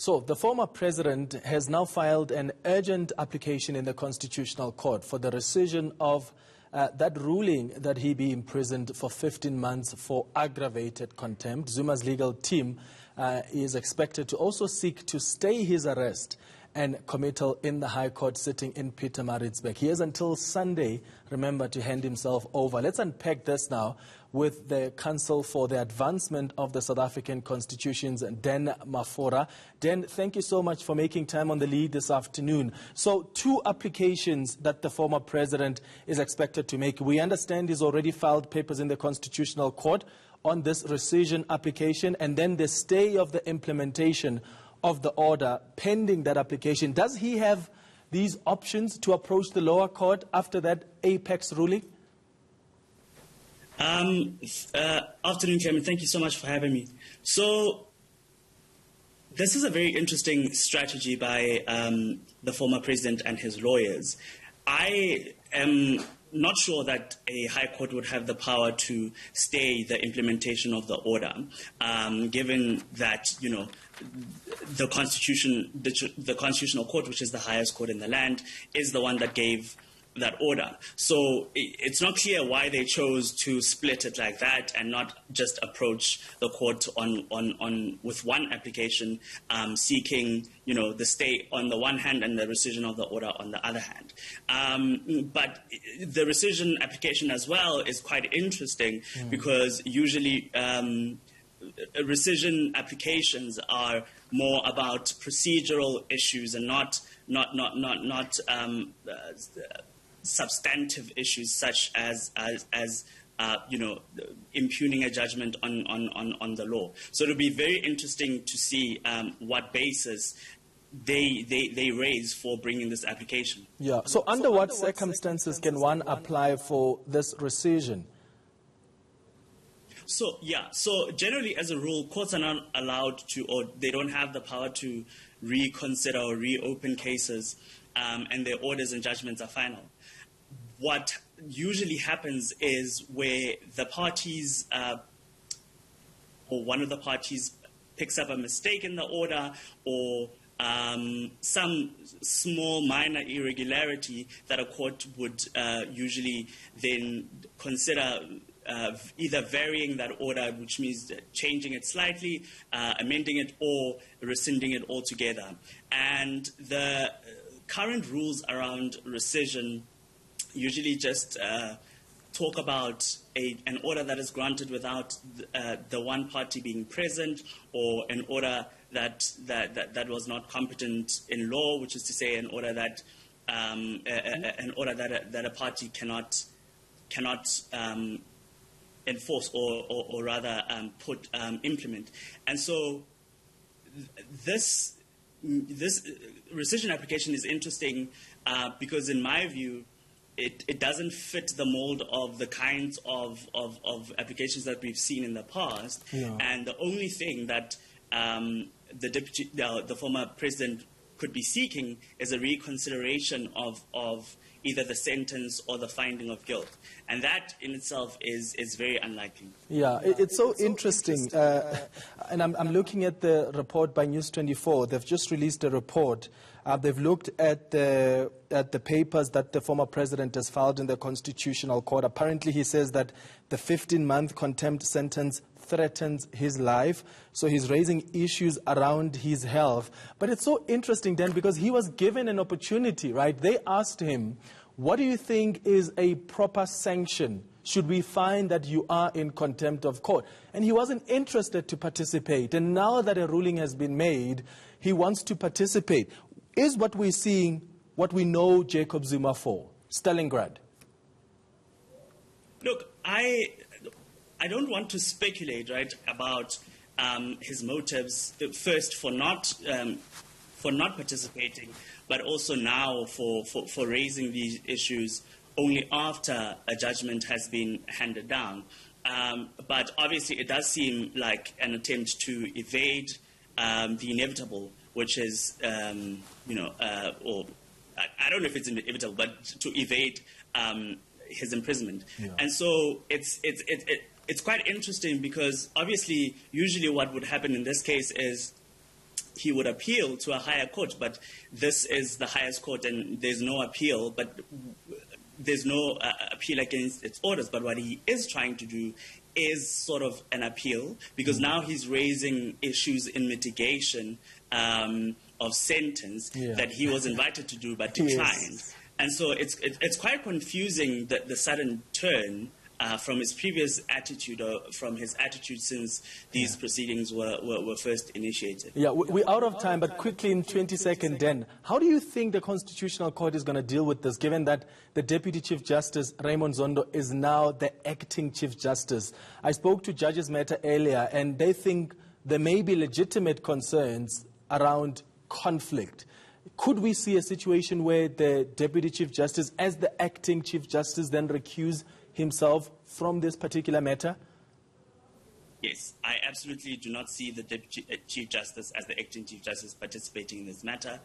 So the former president has now filed an urgent application in the Constitutional Court for the rescission of that ruling that he be imprisoned for 15 months for aggravated contempt. Zuma's legal team is expected to also seek to stay his arrest and committal in the High Court sitting in Pietermaritzburg. He has until Sunday, remember, to hand himself over. Let's unpack this now with the Council for the Advancement of the South African Constitutions, Dan Mafora. Dan, thank you so much for making time on the lead this afternoon. So, two applications that the former president is expected to make. We understand he's already filed papers in the Constitutional Court on this rescission application, and then the stay of the implementation of the order pending that application. Does he have these options to approach the lower court after that apex ruling? Afternoon, Chairman. Thank you so much for having me. So, this is a very interesting strategy by the former president and his lawyers. I am not sure that a high court would have the power to stay the implementation of the order, given that, you know, the Constitutional Court, which is the highest court in the land, is the one that gave that order. So it's not clear why they chose to split it like that and not just approach the court with one application, seeking, you know, the stay on the one hand and the rescission of the order on the other hand. But the rescission application as well is quite interesting because usually rescission applications are more about procedural issues and not substantive issues such as you know, impugning a judgment on the law. So it'll be very interesting to see what basis they raise for bringing this application. Yeah. So under what circumstances can one apply for this rescission? So, yeah, so generally as a rule, courts are not allowed to, or they don't have the power to reconsider or reopen cases, and their orders and judgments are final. What usually happens is where the parties, or one of the parties picks up a mistake in the order, or some small minor irregularity that a court would usually then consider either varying that order, which means changing it slightly, amending it, or rescinding it altogether. And the current rules around rescission usually just talk about an order that is granted without the one party being present, or an order that was not competent in law, which is to say an order that that a party cannot enforce or rather implement. And so this rescission application is interesting because in my view it doesn't fit the mold of the kinds of applications that we've seen in the past. Yeah. And the only thing that the former president could be seeking is a reconsideration of either the sentence or the finding of guilt. And that in itself is very unlikely. Yeah, it's so interesting. And I'm looking at the report by News 24. They've just released a report. They've looked at the papers that the former president has filed in the Constitutional Court. Apparently, he says that the 15-month contempt sentence threatens his life. So he's raising issues around his health. But it's so interesting, Dan, because he was given an opportunity, right? They asked him, what do you think is a proper sanction should we find that you are in contempt of court? And he wasn't interested to participate. And now that a ruling has been made, he wants to participate. Is what we're seeing what we know Jacob Zuma for? Stalingrad. Look, I don't want to speculate, right, about his motives, first for not participating, but also now for raising these issues only after a judgment has been handed down. But obviously it does seem like an attempt to evade the inevitable, which is, or I don't know if it's inevitable, but to evade his imprisonment. Yeah. And so it's quite interesting because obviously usually what would happen in this case is he would appeal to a higher court, but this is the highest court and there's no appeal, but there's no appeal against its orders. But what he is trying to do is sort of an appeal, because now he's raising issues in mitigation of sentence that he was invited to do but declined. Yes. And so it's quite confusing, the sudden turn from his previous attitude, or from his attitude since these proceedings were first initiated. Yeah, we're out of time, but quickly in 20 seconds, Dan, how do you think the Constitutional Court is going to deal with this, given that the Deputy Chief Justice, Raymond Zondo, is now the acting Chief Justice? I spoke to Judges Matter earlier, and they think there may be legitimate concerns around conflict. Could we see a situation where the Deputy Chief Justice, as the acting Chief Justice, then recuse himself from this particular matter? Yes, I absolutely do not see the Deputy Chief Justice as the acting Chief Justice participating in this matter.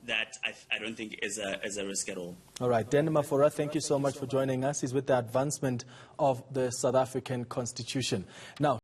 That I don't think is a risk at all. All right, Dan Mafora, thank you so much for joining us. He's with the advancement of the South African Constitution. Now,